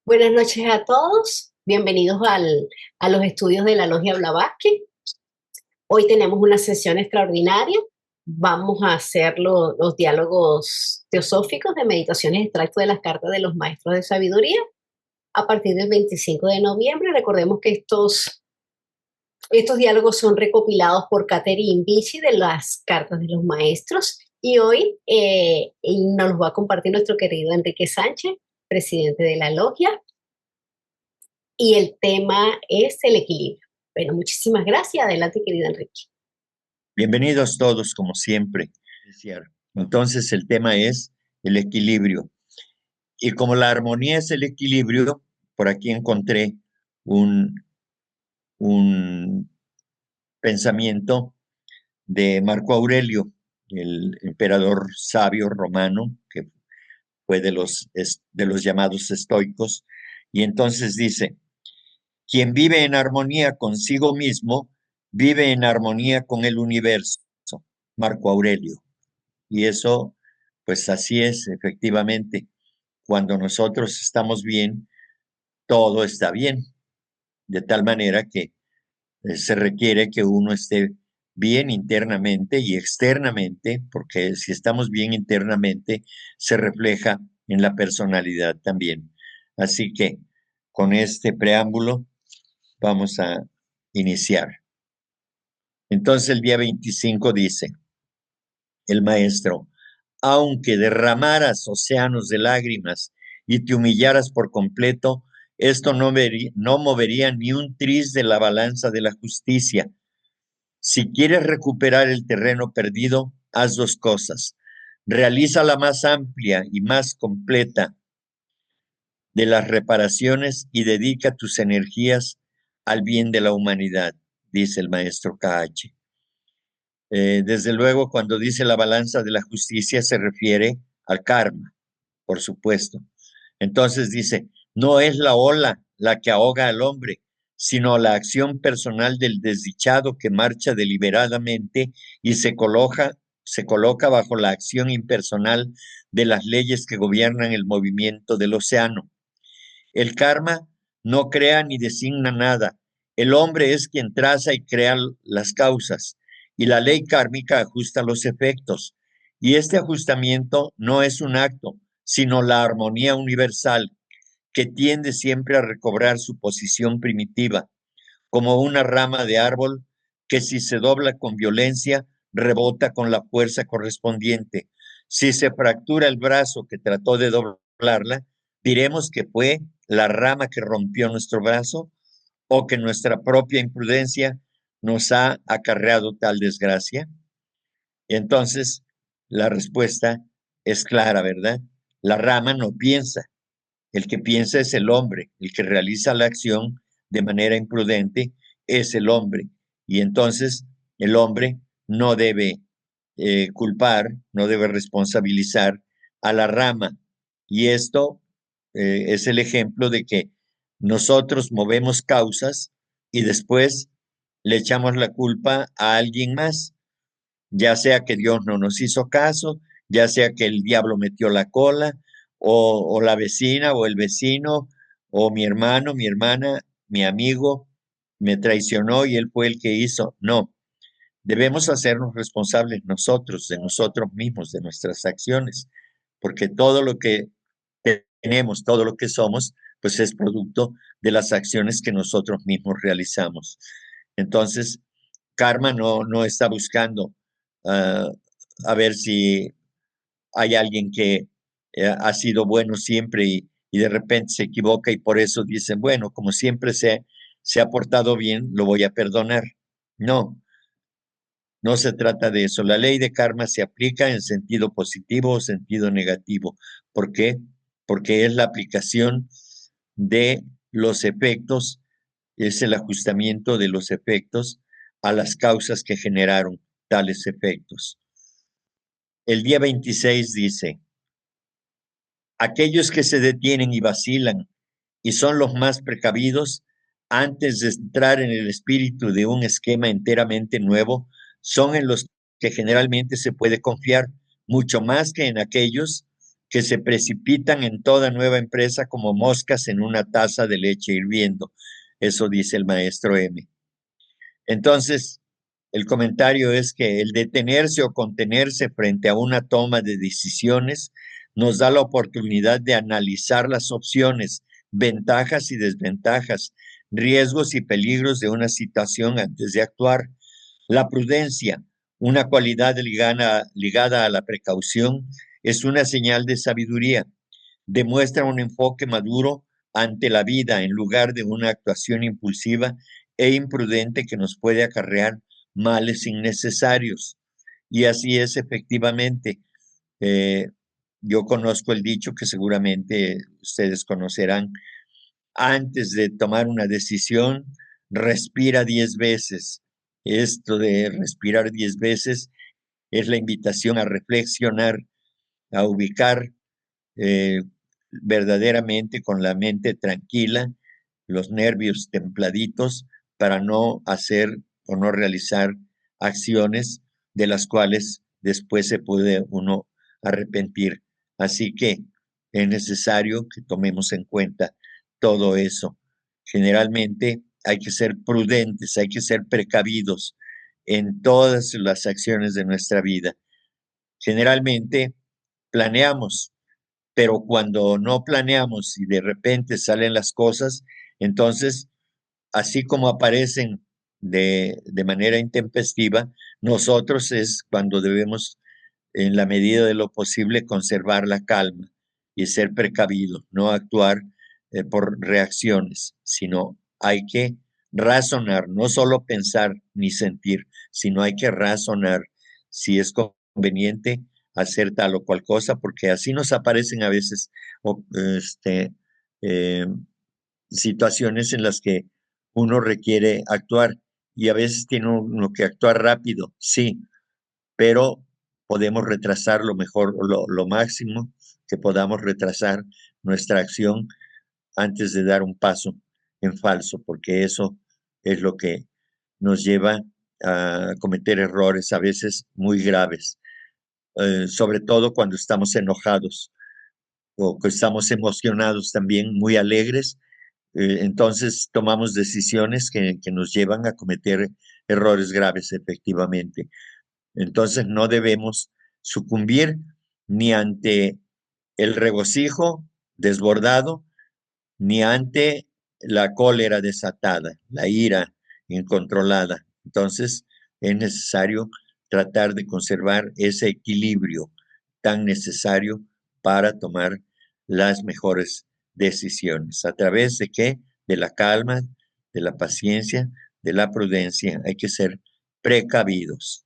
Buenas noches a todos, bienvenidos a los estudios de la Logia Blavatsky. Hoy tenemos una sesión extraordinaria. Vamos a hacer los diálogos teosóficos de meditaciones extractos de las cartas de los maestros de sabiduría a partir del 25 de noviembre. Recordemos que estos diálogos son recopilados por Catherine Bichi de las cartas de los maestros y hoy nos los va a compartir nuestro querido Enrique Sánchez, presidente de la Logia. Y el tema es el equilibrio. Bueno, muchísimas gracias. Adelante, querido Enrique. Bienvenidos todos, como siempre. Entonces, el tema es el equilibrio. Y como la armonía es el equilibrio, por aquí encontré un pensamiento de Marco Aurelio, el emperador sabio romano, que fue de los llamados estoicos. Y entonces dice: quien vive en armonía consigo mismo, vive en armonía con el universo. Marco Aurelio. Y eso, pues así es, efectivamente. Cuando nosotros estamos bien, todo está bien. De tal manera que se requiere que uno esté bien internamente y externamente, porque si estamos bien internamente, se refleja en la personalidad también. Así que con este preámbulo vamos a iniciar. Entonces el día 25 dice el maestro: aunque derramaras océanos de lágrimas y te humillaras por completo, esto no movería ni un tris de la balanza de la justicia. Si quieres recuperar el terreno perdido, haz dos cosas. Realiza la más amplia y más completa de las reparaciones y dedica tus energías al bien de la humanidad, dice el maestro KH. Desde luego, cuando dice la balanza de la justicia, se refiere al karma, por supuesto. Entonces dice: no es la ola la que ahoga al hombre, sino la acción personal del desdichado que marcha deliberadamente y se coloca bajo la acción impersonal de las leyes que gobiernan el movimiento del océano. El karma no crea ni designa nada. El hombre es quien traza y crea las causas, y la ley kármica ajusta los efectos. Y este ajustamiento no es un acto, sino la armonía universal, que tiende siempre a recobrar su posición primitiva, como una rama de árbol que, si se dobla con violencia, rebota con la fuerza correspondiente. Si se fractura el brazo que trató de doblarla, diremos que fue la rama que rompió nuestro brazo, o que nuestra propia imprudencia nos ha acarreado tal desgracia. Y entonces la respuesta es clara, ¿verdad? La rama no piensa. El que piensa es el hombre. El que realiza la acción de manera imprudente es el hombre. Y entonces el hombre no debe culpar, no debe responsabilizar a la rama. Y esto es el ejemplo de que nosotros movemos causas y después le echamos la culpa a alguien más, ya sea que Dios no nos hizo caso, ya sea que el diablo metió la cola, o la vecina, o el vecino, o mi hermano, mi hermana, mi amigo me traicionó y él fue el que hizo. No, debemos hacernos responsables nosotros, de nosotros mismos, de nuestras acciones, porque todo lo que tenemos, todo lo que somos, pues es producto de las acciones que nosotros mismos realizamos. Entonces, karma no está buscando uh, a ver si hay alguien que ha sido bueno siempre y de repente se equivoca y por eso dicen: bueno, como siempre se ha portado bien, lo voy a perdonar. No, no se trata de eso. La ley de karma se aplica en sentido positivo o sentido negativo. ¿Por qué? Porque es la aplicación de los efectos, es el ajustamiento de los efectos a las causas que generaron tales efectos. El día 26 dice: aquellos que se detienen y vacilan y son los más precavidos antes de entrar en el espíritu de un esquema enteramente nuevo, son en los que generalmente se puede confiar mucho más que en aquellos que se precipitan en toda nueva empresa como moscas en una taza de leche hirviendo. Eso dice el maestro M. Entonces, el comentario es que el detenerse o contenerse frente a una toma de decisiones nos da la oportunidad de analizar las opciones, ventajas y desventajas, riesgos y peligros de una situación antes de actuar. La prudencia, una cualidad ligada a la precaución, es una señal de sabiduría. Demuestra un enfoque maduro ante la vida en lugar de una actuación impulsiva e imprudente que nos puede acarrear males innecesarios. Y así es efectivamente. Eh, yo conozco el dicho que seguramente ustedes conocerán. Antes de tomar una decisión, respira 10 veces. Esto de respirar 10 veces es la invitación a reflexionar, a ubicar eh, verdaderamente con la mente tranquila, los nervios templaditos para no hacer o no realizar acciones de las cuales después se puede uno arrepentir. Así que es necesario que tomemos en cuenta todo eso. Generalmente hay que ser prudentes, hay que ser precavidos en todas las acciones de nuestra vida. Generalmente planeamos, pero cuando no planeamos y de repente salen las cosas, entonces, así como aparecen de manera intempestiva, nosotros es cuando debemos, en la medida de lo posible, conservar la calma y ser precavidos, no actuar por reacciones, sino hay que razonar, no solo pensar ni sentir, sino hay que razonar si es conveniente hacer tal o cual cosa, porque así nos aparecen a veces eh, situaciones en las que uno requiere actuar y a veces tiene uno que actuar rápido, sí, pero podemos retrasar lo mejor, lo máximo que podamos retrasar nuestra acción antes de dar un paso en falso, porque eso es lo que nos lleva a cometer errores a veces muy graves, sobre todo cuando estamos enojados o que estamos emocionados también, muy alegres. Entonces tomamos decisiones que nos llevan a cometer errores graves, efectivamente. Entonces no debemos sucumbir ni ante el regocijo desbordado, ni ante la cólera desatada, la ira incontrolada. Entonces es necesario tratar de conservar ese equilibrio tan necesario para tomar las mejores decisiones. ¿A través de qué? De la calma, de la paciencia, de la prudencia. Hay que ser precavidos.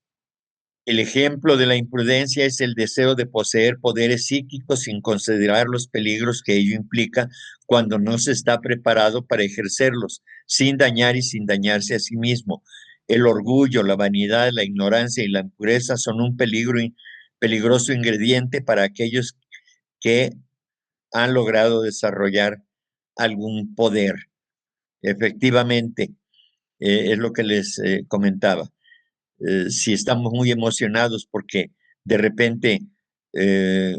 El ejemplo de la imprudencia es el deseo de poseer poderes psíquicos sin considerar los peligros que ello implica cuando no se está preparado para ejercerlos, sin dañar y sin dañarse a sí mismo. El orgullo, la vanidad, la ignorancia y la impureza son un peligroso ingrediente para aquellos que han logrado desarrollar algún poder. Efectivamente, es lo que les comentaba. Si estamos muy emocionados porque de repente, eh,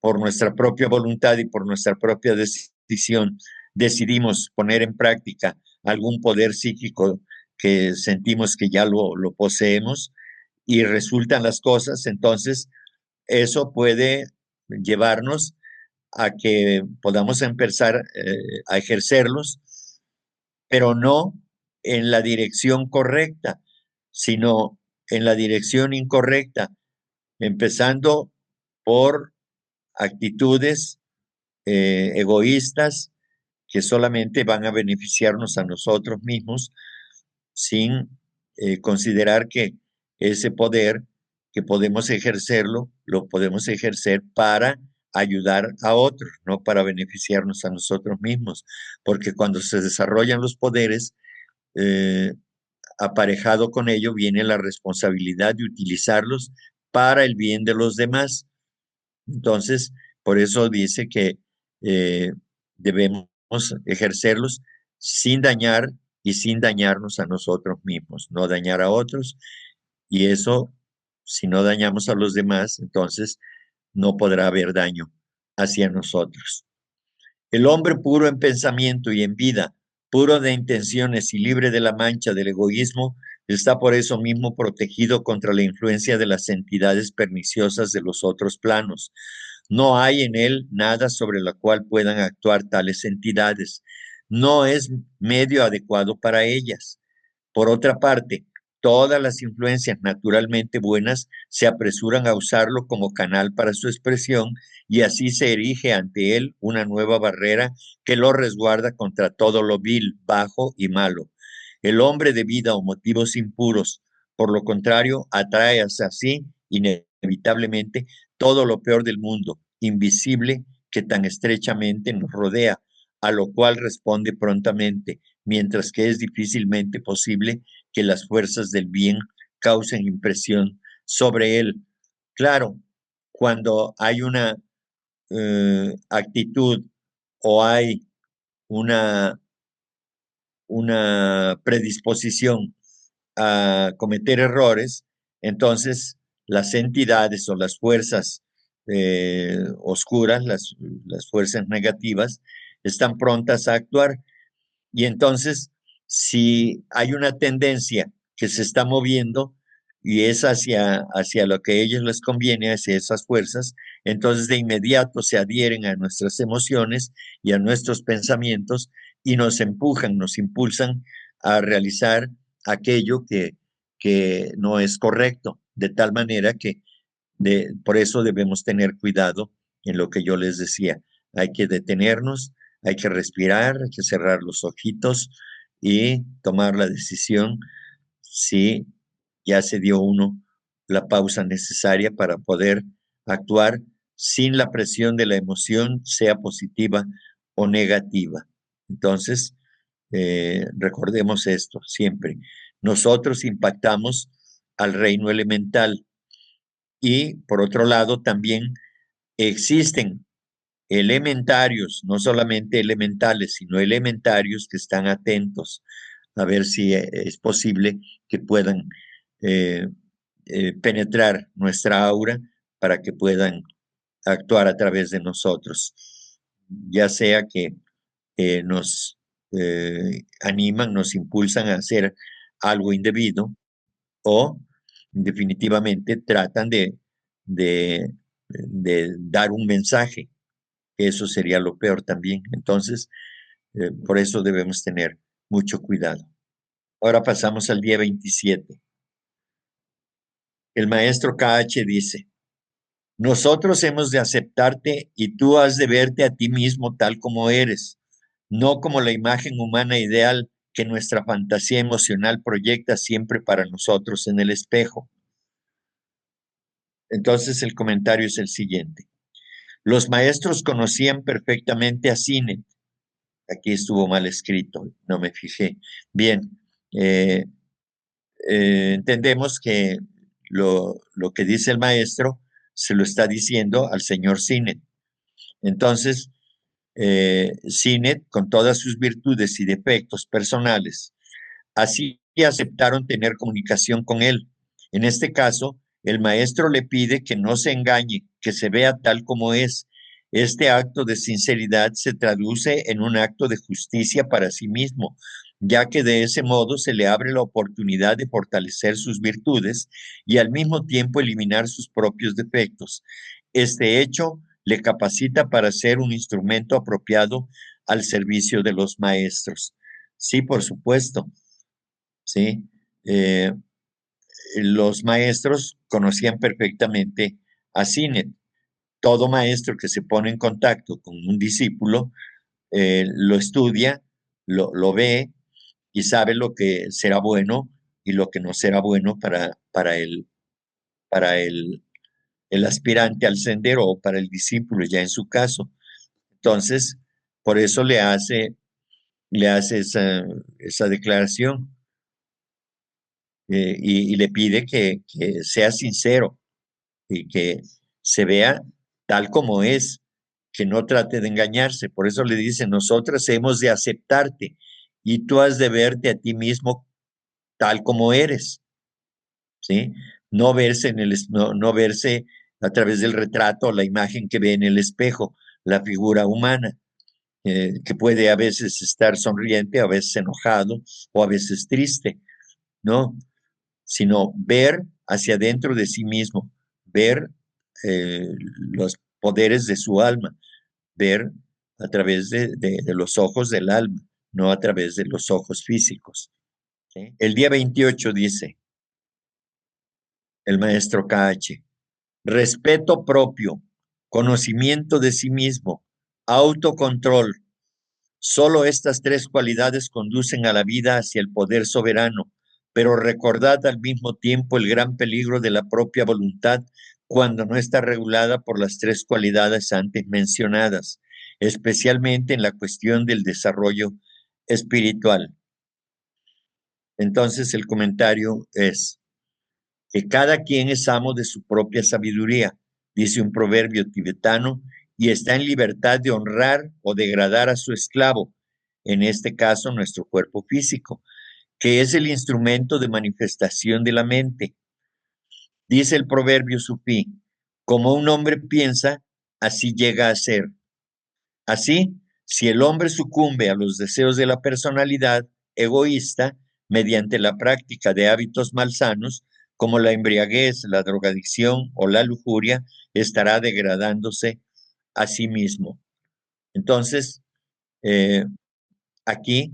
por nuestra propia voluntad y por nuestra propia decisión, decidimos poner en práctica algún poder psíquico que sentimos que ya lo poseemos y resultan las cosas, entonces eso puede llevarnos a que podamos empezar a ejercerlos, pero no en la dirección correcta, sino en la dirección incorrecta, empezando por actitudes egoístas que solamente van a beneficiarnos a nosotros mismos sin considerar que ese poder que podemos ejercerlo, lo podemos ejercer para ayudar a otros, no para beneficiarnos a nosotros mismos, porque cuando se desarrollan los poderes, eh, aparejado con ello viene la responsabilidad de utilizarlos para el bien de los demás. Entonces, por eso dice que eh, debemos ejercerlos sin dañar y sin dañarnos a nosotros mismos, no dañar a otros. Y eso, si no dañamos a los demás, entonces no podrá haber daño hacia nosotros. El hombre puro en pensamiento y en vida, puro de intenciones y libre de la mancha del egoísmo, está por eso mismo protegido contra la influencia de las entidades perniciosas de los otros planos. No hay en él nada sobre la cual puedan actuar tales entidades. No es medio adecuado para ellas. Por otra parte, todas las influencias naturalmente buenas se apresuran a usarlo como canal para su expresión y así se erige ante él una nueva barrera que lo resguarda contra todo lo vil, bajo y malo. El hombre de vida o motivos impuros, por lo contrario, atrae hacia sí inevitablemente todo lo peor del mundo, invisible que tan estrechamente nos rodea, a lo cual responde prontamente, mientras que es difícilmente posible que las fuerzas del bien causen impresión sobre él. Claro, cuando hay una actitud o hay una, una predisposición a cometer errores, entonces las entidades o las fuerzas oscuras, las fuerzas negativas, están prontas a actuar. Y entonces, si hay una tendencia que se está moviendo y es hacia lo que a ellos les conviene, hacia esas fuerzas, entonces de inmediato se adhieren a nuestras emociones y a nuestros pensamientos y nos empujan, nos impulsan a realizar aquello que no es correcto, de tal manera que por eso debemos tener cuidado en lo que yo les decía. Hay que detenernos, hay que respirar, hay que cerrar los ojitos y tomar la decisión si ya se dio uno la pausa necesaria para poder actuar sin la presión de la emoción, sea positiva o negativa. Entonces, recordemos esto siempre. Nosotros impactamos al reino elemental y, por otro lado, también existen elementarios, no solamente elementales, sino elementarios que están atentos a ver si es posible que puedan eh, penetrar nuestra aura para que puedan actuar a través de nosotros, ya sea que nos animan, nos impulsan a hacer algo indebido o definitivamente tratan de, de dar un mensaje. Eso sería lo peor también. Entonces, por eso debemos tener mucho cuidado. Ahora pasamos al día 27. El maestro KH dice, nosotros hemos de aceptarte y tú has de verte a ti mismo tal como eres, no como la imagen humana ideal que nuestra fantasía emocional proyecta siempre para nosotros en el espejo. Entonces el comentario es el siguiente. Los maestros conocían perfectamente a Sinet. Aquí estuvo mal escrito, no me fijé. Bien, eh, entendemos que lo que dice el maestro se lo está diciendo al señor Sinet. Entonces, Sinet, con todas sus virtudes y defectos personales, así aceptaron tener comunicación con él. En este caso, el maestro le pide que no se engañe, que se vea tal como es. Este acto de sinceridad se traduce en un acto de justicia para sí mismo, ya que de ese modo se le abre la oportunidad de fortalecer sus virtudes y al mismo tiempo eliminar sus propios defectos. Este hecho le capacita para ser un instrumento apropiado al servicio de los maestros. Sí, por supuesto. ¿Sí? Eh, los maestros conocían perfectamente a Sinet. Todo maestro que se pone en contacto con un discípulo lo estudia, lo ve y sabe lo que será bueno y lo que no será bueno para el aspirante al sendero o para el discípulo, ya en su caso. Entonces, por eso le hace esa declaración. Y le pide que sea sincero y que se vea tal como es, que no trate de engañarse. Por eso le dice, nosotros hemos de aceptarte y tú has de verte a ti mismo tal como eres, ¿sí? No verse a través del retrato, la imagen que ve en el espejo, la figura humana, que puede a veces estar sonriente, a veces enojado o a veces triste, ¿no? Sino ver hacia adentro de sí mismo, ver los poderes de su alma, ver a través de los ojos del alma, no a través de los ojos físicos. ¿Sí? El día 28 dice el maestro KH, respeto propio, conocimiento de sí mismo, autocontrol. Solo estas tres cualidades conducen a la vida hacia el poder soberano, pero recordad al mismo tiempo el gran peligro de la propia voluntad cuando no está regulada por las tres cualidades antes mencionadas, especialmente en la cuestión del desarrollo espiritual. Entonces el comentario es que cada quien es amo de su propia sabiduría, dice un proverbio tibetano, y está en libertad de honrar o degradar a su esclavo, en este caso nuestro cuerpo físico, que es el instrumento de manifestación de la mente. Dice el proverbio sufí, como un hombre piensa, así llega a ser. Así, si el hombre sucumbe a los deseos de la personalidad egoísta mediante la práctica de hábitos malsanos, como la embriaguez, la drogadicción o la lujuria, estará degradándose a sí mismo. Entonces, eh, aquí,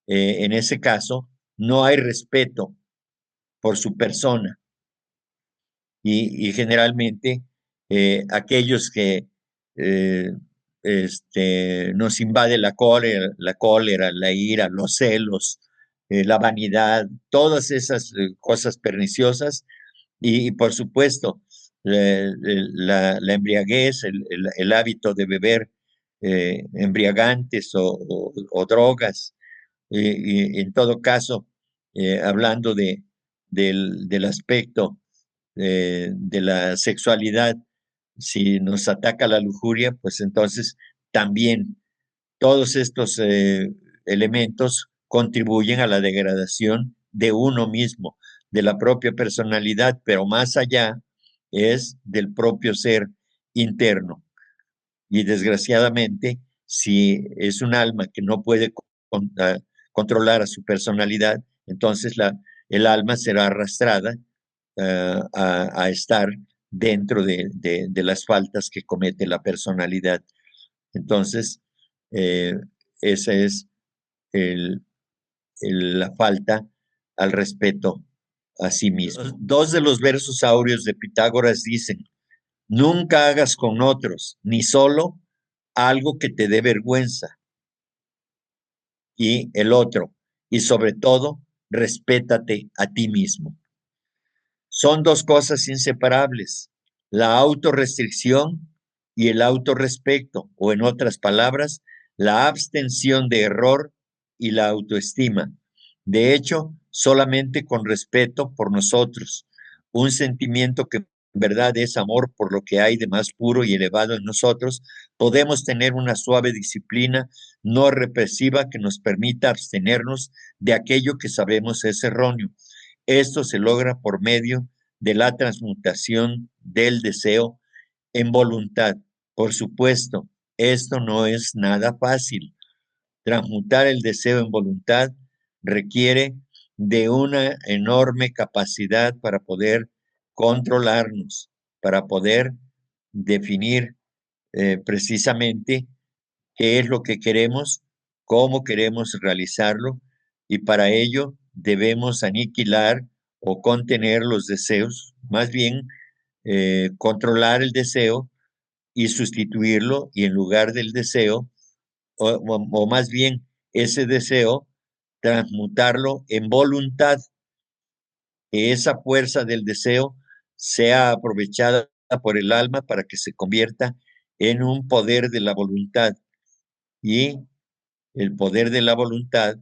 en ese caso, no hay respeto por su persona y generalmente aquellos que eh, nos invade la ira, los celos, la vanidad, todas esas cosas perniciosas y por supuesto la embriaguez, el hábito de beber embriagantes o drogas, y en todo caso, hablando del aspecto de la sexualidad, si nos ataca la lujuria, pues entonces también todos estos elementos contribuyen a la degradación de uno mismo, de la propia personalidad, pero más allá es del propio ser interno. Y desgraciadamente, si es un alma que no puede controlar a su personalidad, entonces el alma será arrastrada a estar dentro de las faltas que comete la personalidad. Entonces, eh, esa es el, la falta al respeto a sí mismo. Dos de los versos áureos de Pitágoras dicen, nunca hagas con otros, ni solo algo que te dé vergüenza. Y el otro, y sobre todo, respétate a ti mismo. Son dos cosas inseparables, la autorrestricción y el autorrespeto, o en otras palabras, la abstención de error y la autoestima. De hecho, solamente con respeto por nosotros, un sentimiento que en verdad es amor por lo que hay de más puro y elevado en nosotros, podemos tener una suave disciplina no represiva que nos permita abstenernos de aquello que sabemos es erróneo. Esto se logra por medio de la transmutación del deseo en voluntad. Por supuesto, esto no es nada fácil. Transmutar el deseo en voluntad requiere de una enorme capacidad para poder controlarnos, para poder definir precisamente qué es lo que queremos, cómo queremos realizarlo, y para ello debemos aniquilar o contener los deseos, más bien controlar el deseo y sustituirlo, y en lugar del deseo, o más bien ese deseo, transmutarlo en voluntad, que esa fuerza del deseo sea aprovechada por el alma para que se convierta en un poder de la voluntad. Y el poder de la voluntad,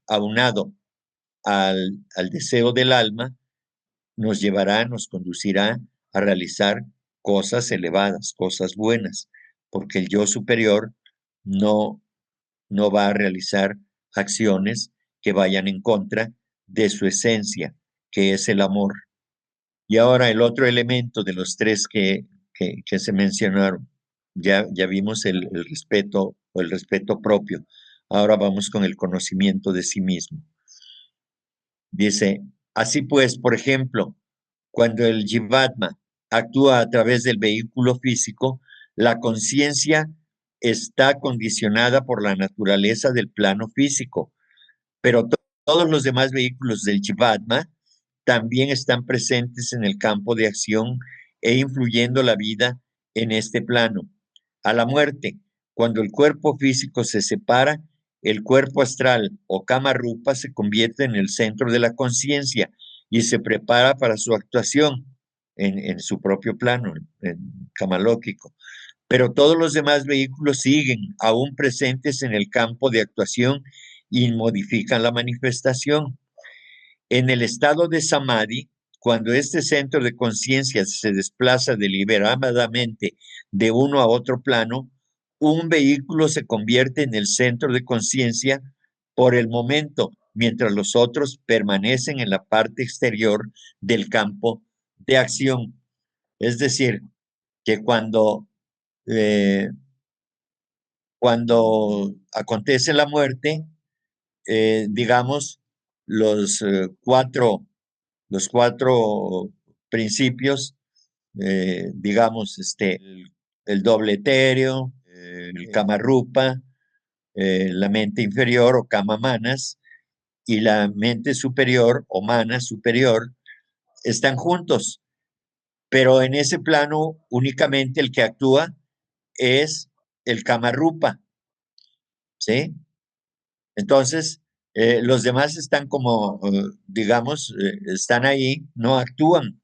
aunado al deseo del alma, nos llevará, nos conducirá a realizar cosas elevadas, cosas buenas, porque el yo superior no, no va a realizar acciones que vayan en contra de su esencia, que es el amor. Y ahora el otro elemento de los tres que se mencionaron, ya vimos el respeto o el respeto propio. Ahora vamos con el conocimiento de sí mismo. Dice, así pues, por ejemplo, cuando el Jivatma actúa a través del vehículo físico, la conciencia está condicionada por la naturaleza del plano físico, pero todos los demás vehículos del Jivatma también están presentes en el campo de acción e influyendo la vida en este plano. A la muerte, cuando el cuerpo físico se separa, el cuerpo astral o Kama Rupa se convierte en el centro de la conciencia y se prepara para su actuación en su propio plano, en Kamalóquico. Pero todos los demás vehículos siguen aún presentes en el campo de actuación y modifican la manifestación. En el estado de Samadhi, cuando este centro de conciencia se desplaza deliberadamente de uno a otro plano, un vehículo se convierte en el centro de conciencia por el momento, mientras los otros permanecen en la parte exterior del campo de acción. Es decir, que eh, cuando acontece la muerte, digamos, los los cuatro principios, digamos, el doble etéreo, el Kama Rupa, la mente inferior o Kama Manas y la mente superior o Manas superior están juntos, pero en ese plano únicamente el que actúa es el Kama Rupa, ¿sí? Entonces, los demás están como, digamos, están ahí, no actúan,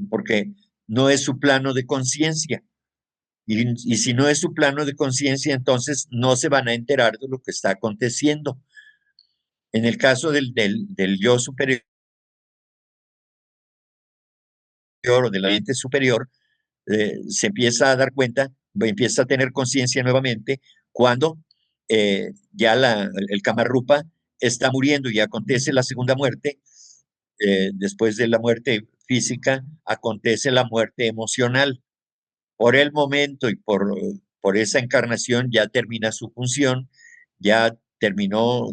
porque no es su plano de conciencia. Y si no es su plano de conciencia, entonces no se van a enterar de lo que está aconteciendo. En el caso del yo superior o de la mente superior, se empieza a dar cuenta, empieza a tener conciencia nuevamente cuando ya el Kamarupa está muriendo y acontece la segunda muerte. Después de la muerte física, acontece la muerte emocional. Por el momento y por esa encarnación ya termina su función, ya terminó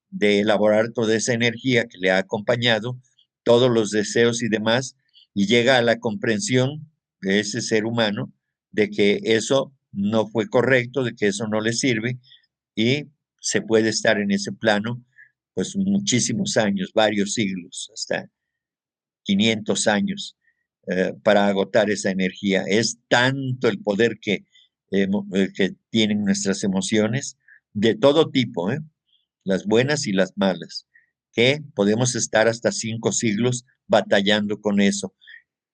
de elaborar toda esa energía que le ha acompañado, todos los deseos y demás, y llega a la comprensión de ese ser humano de que eso no fue correcto, de que eso no le sirve, y se puede estar en ese plano pues muchísimos años, varios siglos, hasta 500 años para agotar esa energía. Es tanto el poder que tienen nuestras emociones de todo tipo, las buenas y las malas, que podemos estar hasta 5 siglos batallando con eso,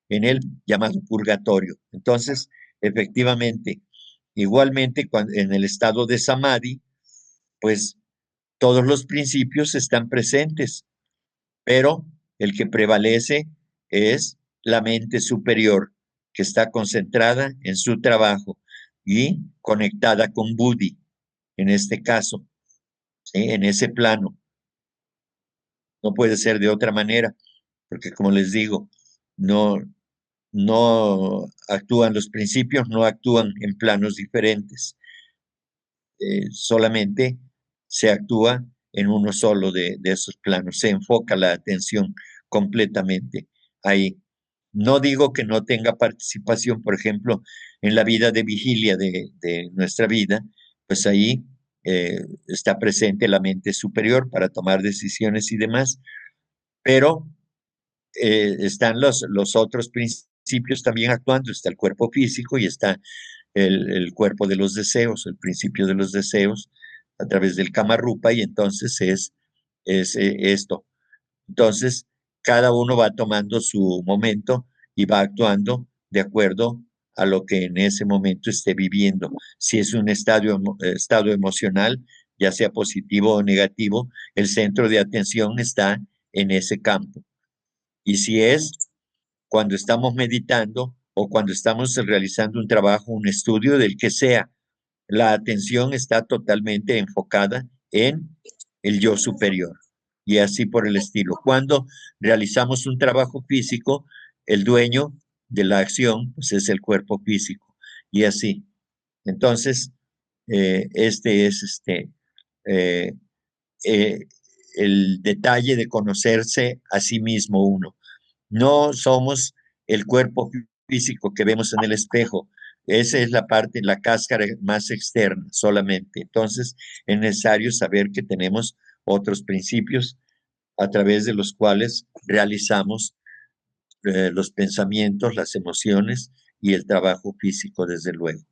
en el llamado purgatorio. Entonces, efectivamente, igualmente en el estado de Samadhi, pues todos los principios están presentes, pero el que prevalece es la mente superior, que está concentrada en su trabajo y conectada con Buddhi, en este caso, ¿sí? En ese plano. No puede ser de otra manera, porque como les digo, no, no actúan los principios, no actúan en planos diferentes, solamente se actúa en uno solo de esos planos, se enfoca la atención completamente ahí. No digo que no tenga participación, por ejemplo, en la vida de vigilia de nuestra vida, pues ahí está presente la mente superior para tomar decisiones y demás, pero están los otros principios también actuando, está el cuerpo físico y está el cuerpo de los deseos, el principio de los deseos a través del Kama Rupa, y entonces es esto. Entonces, cada uno va tomando su momento y va actuando de acuerdo a lo que en ese momento esté viviendo. Si es un estado emocional, ya sea positivo o negativo, el centro de atención está en ese campo. Y si es cuando estamos meditando o cuando estamos realizando un trabajo, un estudio del que sea, la atención está totalmente enfocada en el yo superior. y así por el estilo. Cuando realizamos un trabajo físico, el dueño de la acción pues es el cuerpo físico y así. Entonces, este es eh, eh, el detalle de conocerse a sí mismo uno. No somos el cuerpo físico que vemos en el espejo. Esa es la parte, la cáscara más externa solamente. Entonces, es necesario saber que tenemos otros principios a través de los cuales realizamos los pensamientos, las emociones y el trabajo físico, desde luego.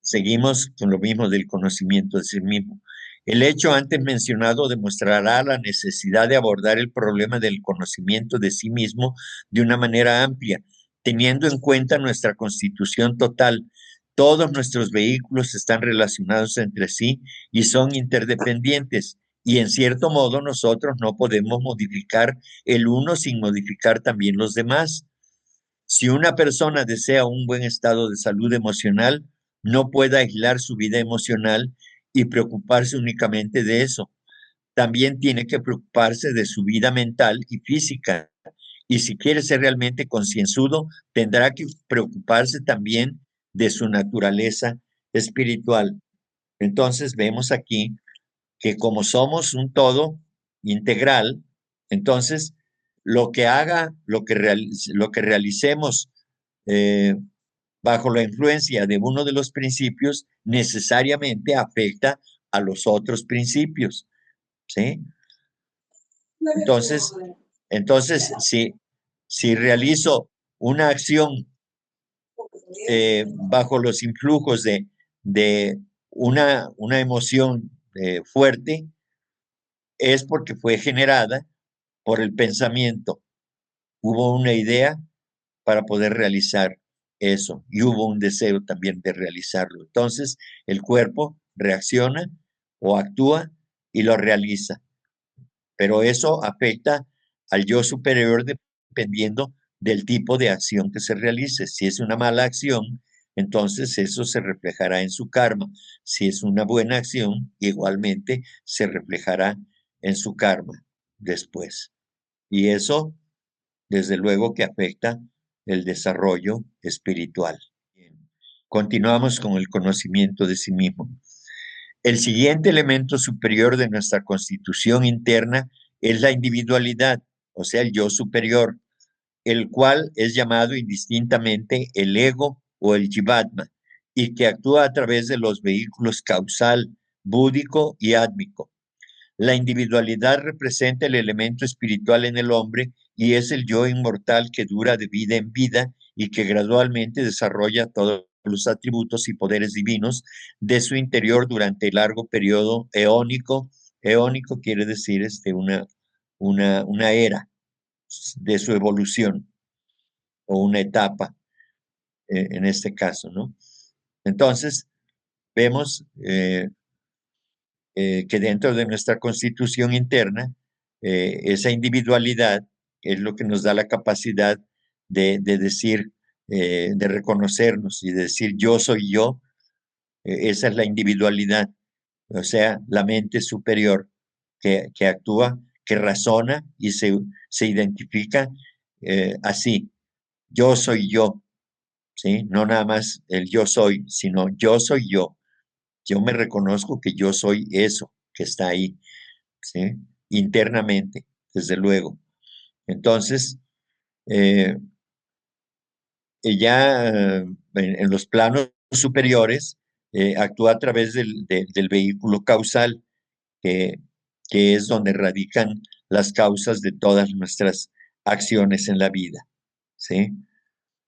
Seguimos con lo mismo del conocimiento de sí mismo. El hecho antes mencionado demostrará la necesidad de abordar el problema del conocimiento de sí mismo de una manera amplia, teniendo en cuenta nuestra constitución total. Todos nuestros vehículos están relacionados entre sí y son interdependientes, y en cierto modo nosotros no podemos modificar el uno sin modificar también los demás. Si una persona desea un buen estado de salud emocional, no puede aislar su vida emocional y preocuparse únicamente de eso. También tiene que preocuparse de su vida mental y física. Y si quiere ser realmente concienzudo, tendrá que preocuparse también de su naturaleza espiritual. Entonces vemos aquí que como somos un todo integral, entonces lo que haga, lo que realicemos eh, bajo la influencia de uno de los principios necesariamente afecta a los otros principios, ¿sí? Entonces, entonces si realizo una acción bajo los influjos de una emoción fuerte, es porque fue generada por el pensamiento. Hubo una idea para poder realizar eso y hubo un deseo también de realizarlo. Entonces, el cuerpo reacciona o actúa y lo realiza, pero eso afecta al yo superior dependiendo del tipo de acción que se realice. Si es una mala acción, entonces eso se reflejará en su karma. Si es una buena acción, igualmente se reflejará en su karma después. Y eso, desde luego, que afecta el desarrollo espiritual. Continuamos con el conocimiento de sí mismo. El siguiente elemento superior de nuestra constitución interna es la individualidad, o sea, el yo superior, el cual es llamado indistintamente el ego o el jivatma, y que actúa a través de los vehículos causal, búdico y átmico. La individualidad representa el elemento espiritual en el hombre y es el yo inmortal que dura de vida en vida y que gradualmente desarrolla todos los atributos y poderes divinos de su interior durante el largo periodo eónico. Eónico quiere decir una era de su evolución o una etapa en este caso, ¿no? Entonces, vemos que dentro de nuestra constitución interna, esa individualidad es lo que nos da la capacidad de decir, de reconocernos y de decir yo soy yo. Esa es la individualidad, o sea, la mente superior que actúa, que razona y se identifica así. Yo soy yo, ¿sí? No nada más el yo soy, sino yo soy yo. Yo me reconozco que yo soy eso que está ahí, ¿sí? Internamente, desde luego. Entonces, eh, ya en los planos superiores, actúa a través del vehículo causal, que, que es donde radican las causas de todas nuestras acciones en la vida, ¿sí?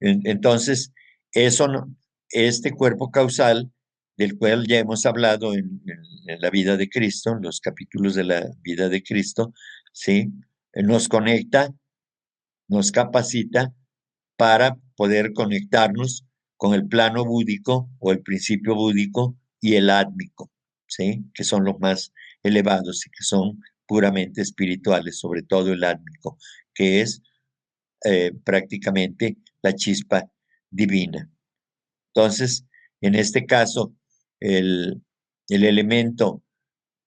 Entonces, eso no, este cuerpo causal, del cual ya hemos hablado en la vida de Cristo, en los capítulos de la vida de Cristo, ¿sí? Nos conecta, nos capacita para poder conectarnos con el plano búdico o el principio búdico y el átmico, ¿sí? Que son los más elevados y que son puramente espirituales, sobre todo el átmico, que es prácticamente la chispa divina. Entonces, en este caso, el elemento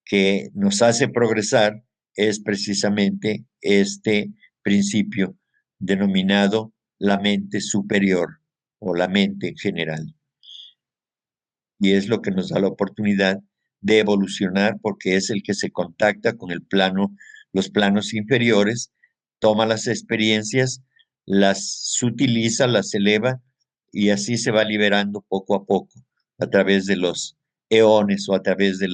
que nos hace progresar es precisamente este principio denominado la mente superior o la mente en general. Y es lo que nos da la oportunidad de evolucionar porque es el que se contacta con los planos inferiores, toma las experiencias, las utiliza, las eleva y así se va liberando poco a poco a través de los eones o a través de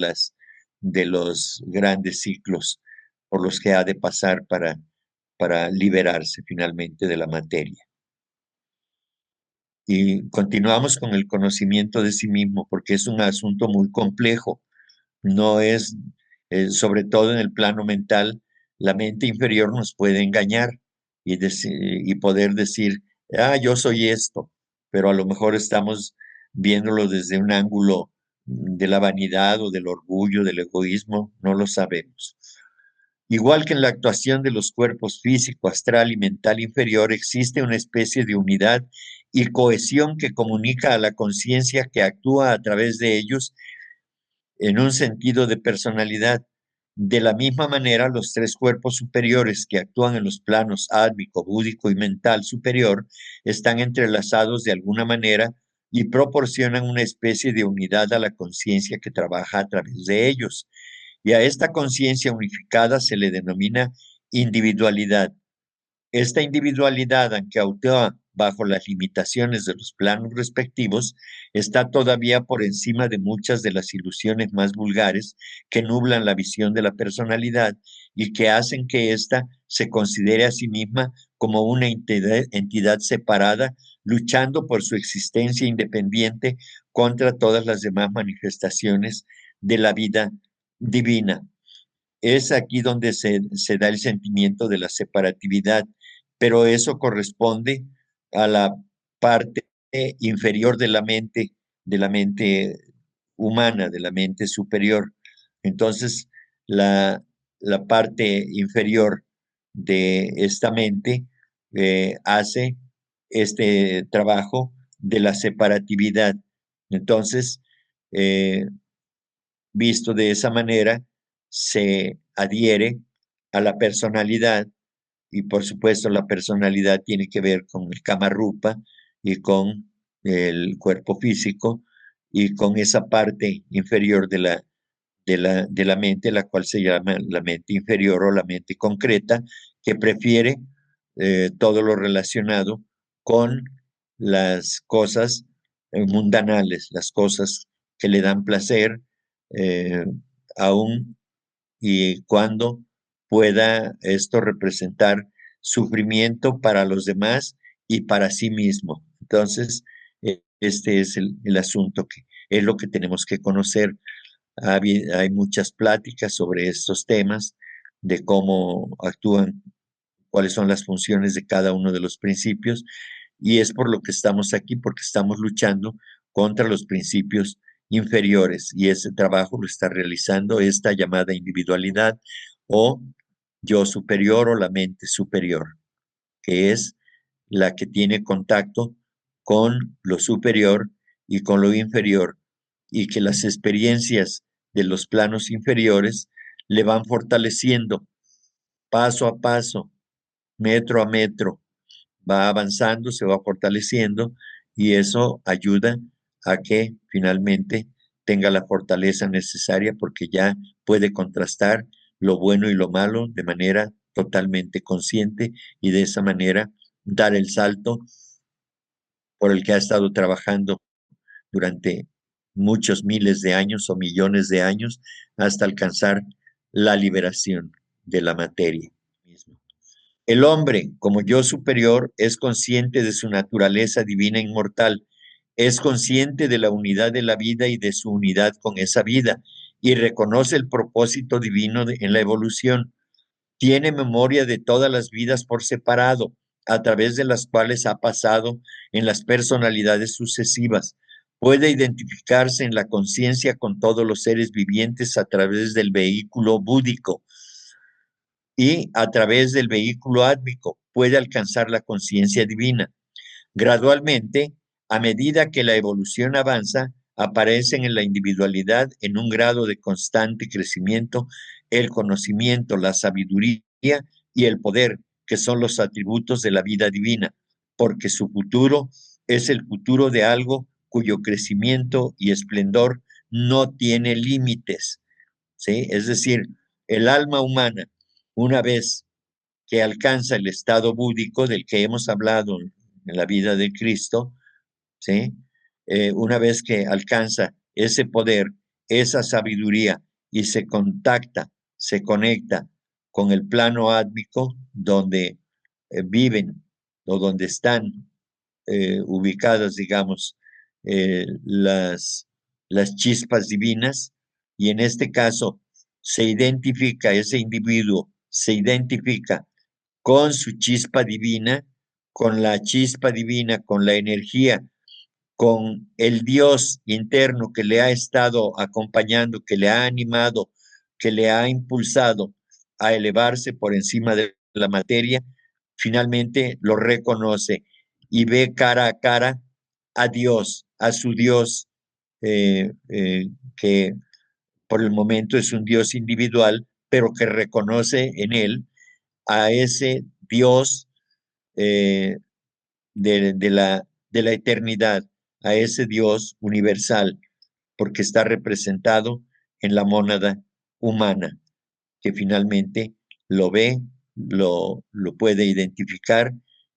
los grandes ciclos por los que ha de pasar para liberarse finalmente de la materia. Y continuamos con el conocimiento de sí mismo, porque es un asunto muy complejo. No es, sobre todo en el plano mental, la mente inferior nos puede engañar y poder decir, yo soy esto, pero a lo mejor estamos viéndolo desde un ángulo de la vanidad o del orgullo, del egoísmo, no lo sabemos. Igual que en la actuación de los cuerpos físico, astral y mental inferior, existe una especie de unidad y cohesión que comunica a la conciencia que actúa a través de ellos en un sentido de personalidad. De la misma manera, los tres cuerpos superiores que actúan en los planos átmico, búdico y mental superior están entrelazados de alguna manera y proporcionan una especie de unidad a la conciencia que trabaja a través de ellos. Y a esta conciencia unificada se le denomina individualidad. Esta individualidad, aunque actúa bajo las limitaciones de los planos respectivos, está todavía por encima de muchas de las ilusiones más vulgares que nublan la visión de la personalidad y que hacen que ésta se considere a sí misma como una entidad separada, luchando por su existencia independiente contra todas las demás manifestaciones de la vida divina. Es aquí donde se da el sentimiento de la separatividad, pero eso corresponde a la parte inferior de la mente humana, de la mente superior. Entonces, la parte inferior de esta mente hace este trabajo de la separatividad. Entonces, eh, visto de esa manera, se adhiere a la personalidad y por supuesto la personalidad tiene que ver con el Kama Rupa y con el cuerpo físico y con esa parte inferior de la mente, la cual se llama la mente inferior o la mente concreta, que prefiere todo lo relacionado con las cosas mundanales, las cosas que le dan placer, eh, aún y cuando pueda esto representar sufrimiento para los demás y para sí mismo. Entonces, este es el asunto que es lo que tenemos que conocer. Hay muchas pláticas sobre estos temas, de cómo actúan, cuáles son las funciones de cada uno de los principios, y es por lo que estamos aquí, porque estamos luchando contra los principios inferiores, y ese trabajo lo está realizando esta llamada individualidad o yo superior o la mente superior, que es la que tiene contacto con lo superior y con lo inferior, y que las experiencias de los planos inferiores le van fortaleciendo paso a paso, metro a metro, va avanzando, se va fortaleciendo y eso ayuda a que finalmente tenga la fortaleza necesaria porque ya puede contrastar lo bueno y lo malo de manera totalmente consciente y de esa manera dar el salto por el que ha estado trabajando durante muchos miles de años o millones de años hasta alcanzar la liberación de la materia misma. El hombre, como yo superior, es consciente de su naturaleza divina e inmortal, es consciente de la unidad de la vida y de su unidad con esa vida, y reconoce el propósito divino en la evolución. Tiene memoria de todas las vidas por separado, a través de las cuales ha pasado en las personalidades sucesivas. Puede identificarse en la conciencia con todos los seres vivientes a través del vehículo búdico y a través del vehículo átmico puede alcanzar la conciencia divina. Gradualmente, a medida que la evolución avanza, aparecen en la individualidad en un grado de constante crecimiento el conocimiento, la sabiduría y el poder, que son los atributos de la vida divina, porque su futuro es el futuro de algo cuyo crecimiento y esplendor no tiene límites, ¿sí? Es decir, el alma humana, una vez que alcanza el estado búdico del que hemos hablado en la vida de Cristo, ¿sí? Una vez que alcanza ese poder, esa sabiduría y se contacta, se conecta con el plano átmico donde viven o donde están ubicadas, digamos, las chispas divinas, y en este caso se identifica, ese individuo se identifica con su chispa divina, con la chispa divina, con la energía, con el Dios interno que le ha estado acompañando, que le ha animado, que le ha impulsado a elevarse por encima de la materia, finalmente lo reconoce y ve cara a cara a Dios, a su Dios, que por el momento es un Dios individual, pero que reconoce en él a ese Dios eh, de la eternidad, a ese Dios universal, porque está representado en la mónada humana, que finalmente lo ve, lo puede identificar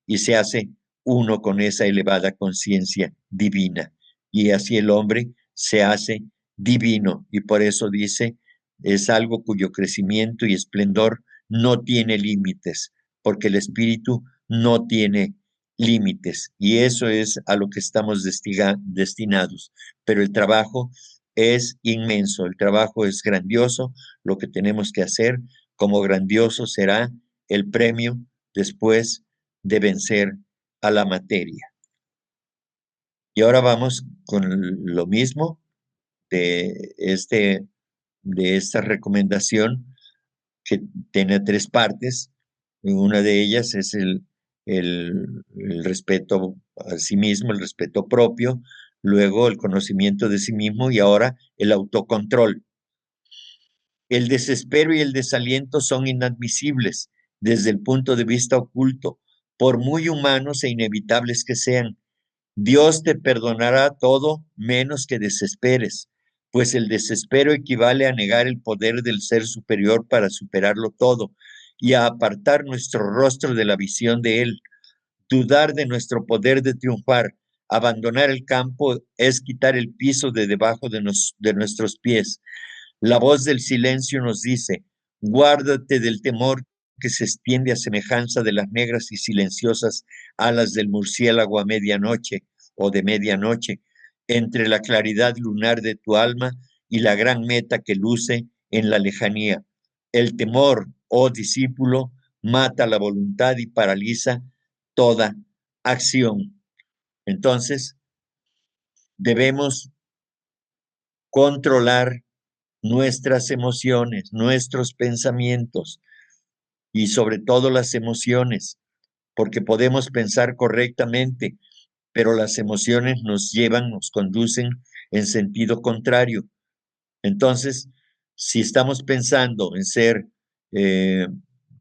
y se hace uno con esa elevada conciencia divina. Y así el hombre se hace divino, y por eso dice, es algo cuyo crecimiento y esplendor no tiene límites, porque el espíritu no tiene límites, y eso es a lo que estamos destinados. Pero el trabajo es inmenso, el trabajo es grandioso, lo que tenemos que hacer, como grandioso será el premio después de vencer a la materia. Y ahora vamos con lo mismo de, de esta recomendación, que tiene tres partes. Una de ellas es el respeto a sí mismo, el respeto propio, luego el conocimiento de sí mismo y ahora el autocontrol. El desespero y el desaliento son inadmisibles desde el punto de vista oculto, por muy humanos e inevitables que sean. Dios te perdonará todo menos que desesperes, pues el desespero equivale a negar el poder del ser superior para superarlo todo y a apartar nuestro rostro de la visión de Él. Dudar de nuestro poder de triunfar, abandonar el campo es quitar el piso de debajo de nuestros pies. La voz del silencio nos dice, guárdate del temor que se extiende a semejanza de las negras y silenciosas alas del murciélago a medianoche o de medianoche, entre la claridad lunar de tu alma y la gran meta que luce en la lejanía. El temor, oh discípulo, mata la voluntad y paraliza toda acción. Entonces, debemos controlar nuestras emociones, nuestros pensamientos y sobre todo las emociones, porque podemos pensar correctamente, pero las emociones nos llevan, nos conducen en sentido contrario. Entonces, si estamos pensando en ser eh,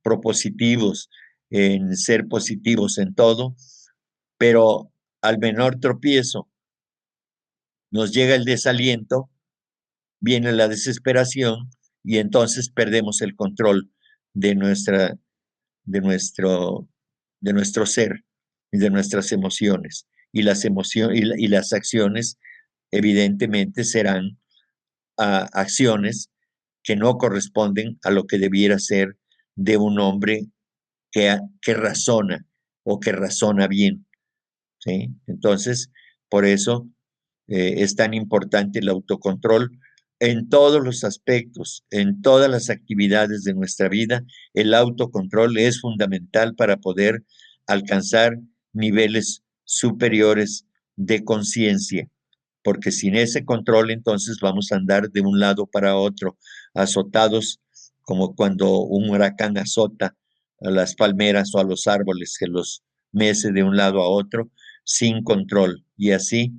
propositivos, en ser positivos en todo, pero al menor tropiezo nos llega el desaliento, viene la desesperación y entonces perdemos el control de nuestra, de nuestro, de nuestro ser y de nuestras emociones. Y las emociones y las acciones, evidentemente, serán acciones que no corresponden a lo que debiera ser de un hombre que razona o que razona bien, ¿sí? Entonces, por eso es tan importante el autocontrol en todos los aspectos, en todas las actividades de nuestra vida. El autocontrol es fundamental para poder alcanzar niveles superiores de conciencia, porque sin ese control entonces vamos a andar de un lado para otro, azotados como cuando un huracán azota a las palmeras o a los árboles, que los mece de un lado a otro sin control, y así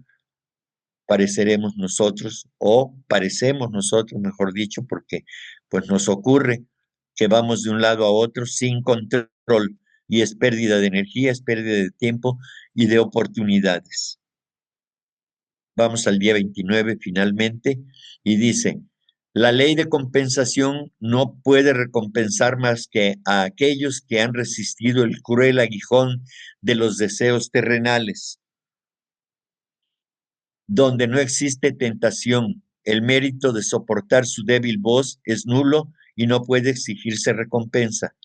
pareceremos nosotros, o parecemos nosotros, mejor dicho, porque pues nos ocurre que vamos de un lado a otro sin control, y es pérdida de energía, es pérdida de tiempo y de oportunidades. Vamos al día 29 finalmente, y dice: la ley de compensación no puede recompensar más que a aquellos que han resistido el cruel aguijón de los deseos terrenales. Donde no existe tentación, el mérito de soportar su débil voz es nulo y no puede exigirse recompensa.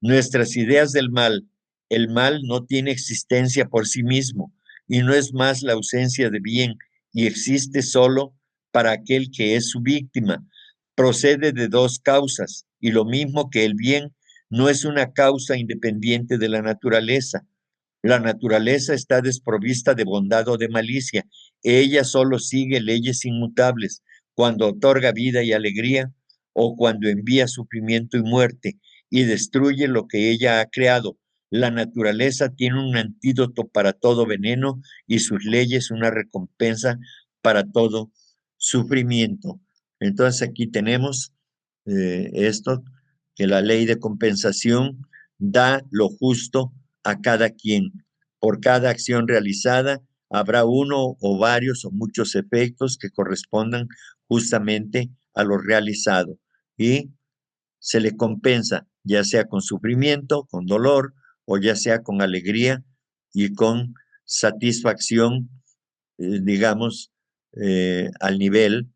Nuestras ideas del mal, el mal no tiene existencia por sí mismo y no es más la ausencia de bien, y existe solo para aquel que es su víctima. Procede de dos causas, y lo mismo que el bien no es una causa independiente de la naturaleza. La naturaleza está desprovista de bondad o de malicia. Ella solo sigue leyes inmutables cuando otorga vida y alegría, o cuando envía sufrimiento y muerte y destruye lo que ella ha creado. La naturaleza tiene un antídoto para todo veneno y sus leyes una recompensa para todo sufrimiento. Entonces aquí tenemos esto, que la ley de compensación da lo justo a cada quien. Por cada acción realizada habrá uno o varios o muchos efectos que correspondan justamente a lo realizado, y se le compensa, ya sea con sufrimiento, con dolor, o ya sea con alegría y con satisfacción, digamos, al nivel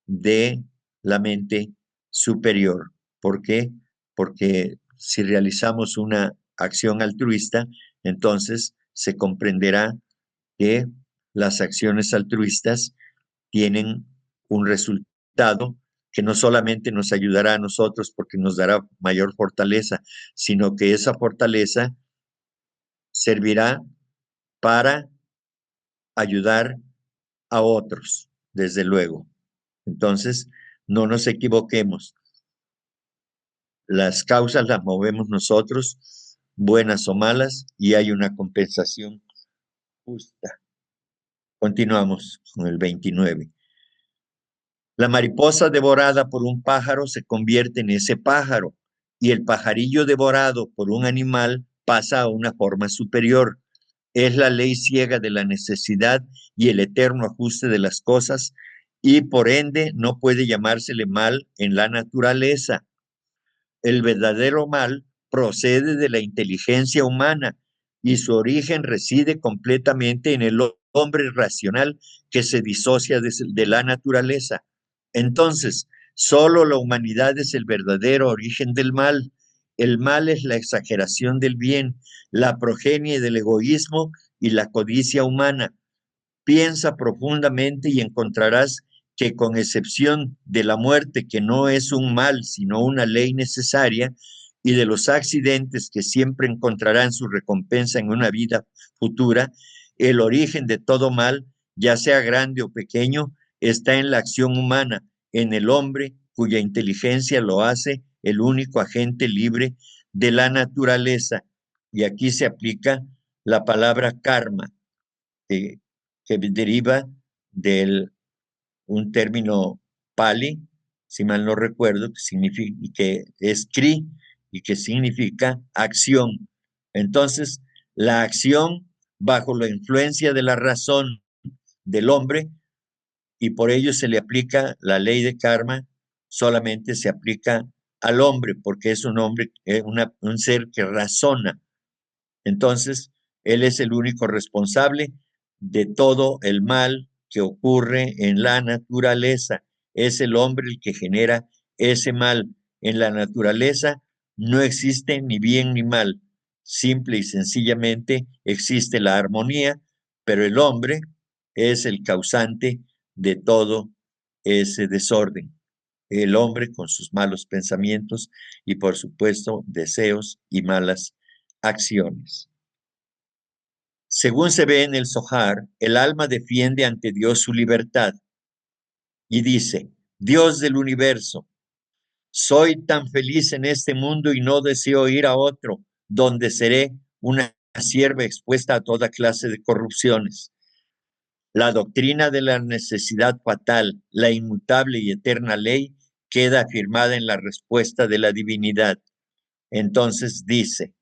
de la mente superior. ¿Por qué? Porque si realizamos una acción altruista, entonces se comprenderá que las acciones altruistas tienen un resultado que no solamente nos ayudará a nosotros porque nos dará mayor fortaleza, sino que esa fortaleza servirá para ayudar a otros, desde luego. Entonces, no nos equivoquemos. Las causas las movemos nosotros, buenas o malas, y hay una compensación justa. Continuamos con el 29. La mariposa devorada por un pájaro se convierte en ese pájaro, y el pajarillo devorado por un animal pasa a una forma superior. Es la ley ciega de la necesidad y el eterno ajuste de las cosas, y por ende no puede llamársele mal en la naturaleza. El verdadero mal procede de la inteligencia humana, y su origen reside completamente en el hombre racional que se disocia de la naturaleza. Entonces, solo la humanidad es el verdadero origen del mal. El mal es la exageración del bien, la progenie del egoísmo y la codicia humana. Piensa profundamente y encontrarás que, con excepción de la muerte, que no es un mal, sino una ley necesaria, y de los accidentes que siempre encontrarán su recompensa en una vida futura, el origen de todo mal, ya sea grande o pequeño, está en la acción humana, en el hombre cuya inteligencia lo hace el único agente libre de la naturaleza. Y aquí se aplica la palabra karma, que, que deriva de un término pali, si mal no recuerdo, que significa, que es kri, y que significa acción. Entonces, la acción bajo la influencia de la razón del hombre, y por ello se le aplica la ley de karma, solamente se aplica al hombre, porque es un hombre, un ser que razona. Entonces, él es el único responsable de todo el mal que ocurre en la naturaleza. Es el hombre el que genera ese mal. En la naturaleza no existe ni bien ni mal. Simple y sencillamente existe la armonía, pero el hombre es el causante de todo ese desorden. El hombre con sus malos pensamientos y, por supuesto, deseos y malas acciones. Según se ve en el Zohar, el alma defiende ante Dios su libertad y dice: Dios del universo, soy tan feliz en este mundo y no deseo ir a otro donde seré una sierva expuesta a toda clase de corrupciones. La doctrina de la necesidad fatal, la inmutable y eterna ley, queda afirmada en la respuesta de la divinidad. Entonces dice,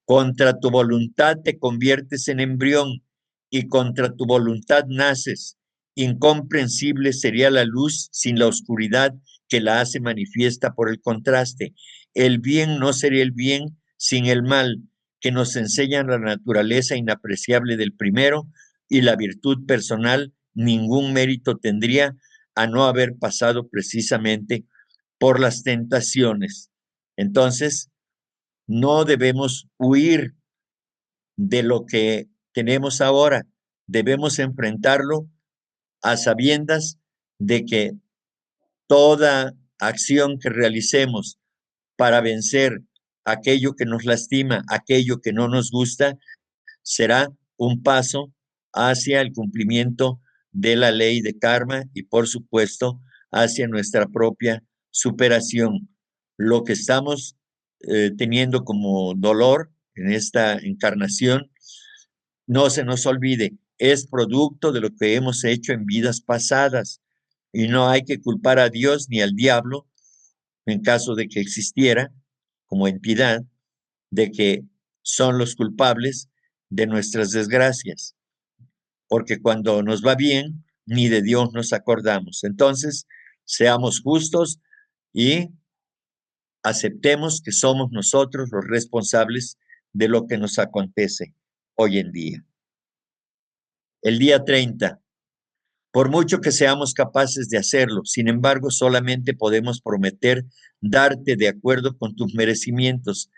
contra tu voluntad te conviertes en embrión y contra tu voluntad naces. Incomprensible sería la luz sin la oscuridad que la hace manifiesta por el contraste. El bien no sería el bien sin el mal, que nos enseña la naturaleza inapreciable del primero, y la virtud personal ningún mérito tendría a no haber pasado precisamente por las tentaciones. Entonces, no debemos huir de lo que tenemos ahora, debemos enfrentarlo a sabiendas de que toda acción que realicemos para vencer aquello que nos lastima, aquello que no nos gusta, será un paso hacia el cumplimiento de la ley de karma y, por supuesto, hacia nuestra propia superación. Lo que estamos teniendo como dolor en esta encarnación, no se nos olvide, es producto de lo que hemos hecho en vidas pasadas y no hay que culpar a Dios ni al diablo en caso de que existiera como entidad, de que son los culpables de nuestras desgracias, porque cuando nos va bien, ni de Dios nos acordamos. Entonces, seamos justos y aceptemos que somos nosotros los responsables de lo que nos acontece hoy en día. El día 30. Por mucho que seamos capaces de hacerlo, sin embargo, solamente podemos prometer darte de acuerdo con tus merecimientos.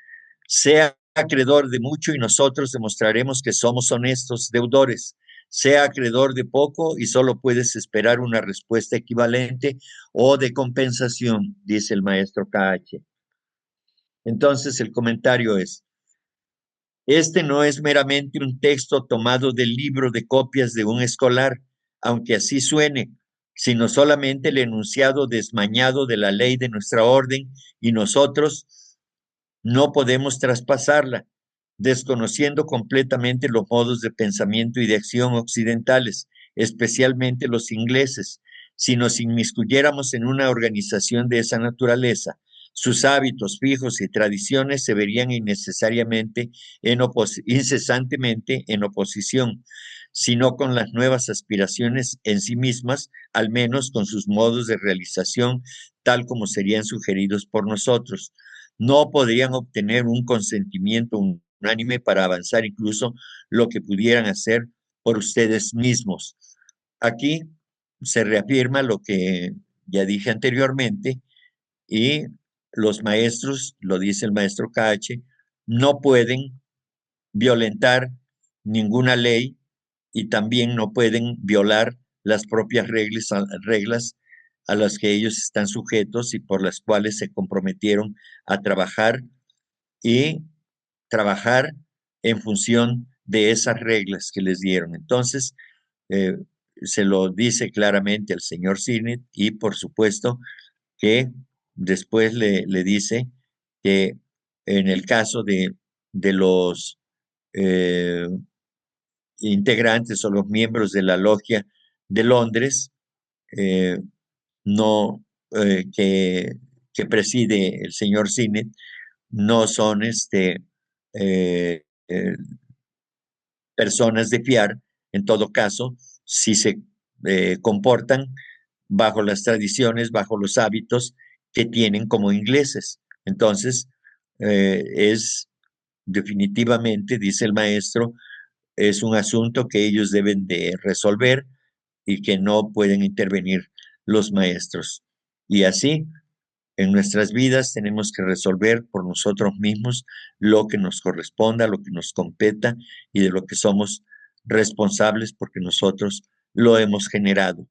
Sea acreedor de mucho y nosotros demostraremos que somos honestos deudores. Sea acreedor de poco y solo puedes esperar una respuesta equivalente o de compensación, dice el maestro KH. Entonces el comentario es, este no es meramente un texto tomado del libro de copias de un escolar, aunque así suene, sino solamente el enunciado desmañado de la ley de nuestra orden y nosotros no podemos traspasarla, desconociendo completamente los modos de pensamiento y de acción occidentales, especialmente los ingleses. Si nos inmiscuyéramos en una organización de esa naturaleza, sus hábitos fijos y tradiciones se verían innecesariamente incesantemente en oposición, sino con las nuevas aspiraciones en sí mismas, al menos con sus modos de realización, tal como serían sugeridos por nosotros. No podrían obtener un consentimiento unánime para avanzar incluso lo que pudieran hacer por ustedes mismos. Aquí se reafirma lo que ya dije anteriormente y los maestros, lo dice el maestro KH, no pueden violentar ninguna ley y también no pueden violar las propias reglas a las que ellos están sujetos y por las cuales se comprometieron a trabajar y trabajar en función de esas reglas que les dieron. Entonces, eh, se lo dice claramente al señor Sinet y por supuesto que después le dice que en el caso de los eh, integrantes o los miembros de la logia de Londres, eh, no, que preside el señor Sinet, no son eh, eh, personas de fiar, en todo caso, si se comportan bajo las tradiciones, bajo los hábitos que tienen como ingleses. Entonces, es definitivamente, dice el maestro, es un asunto que ellos deben de resolver y que no pueden intervenir los maestros. Y así, en nuestras vidas tenemos que resolver por nosotros mismos lo que nos corresponda, lo que nos competa y de lo que somos responsables porque nosotros lo hemos generado.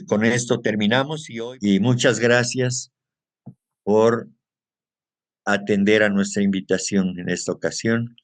Con esto terminamos y muchas gracias por atender a nuestra invitación en esta ocasión.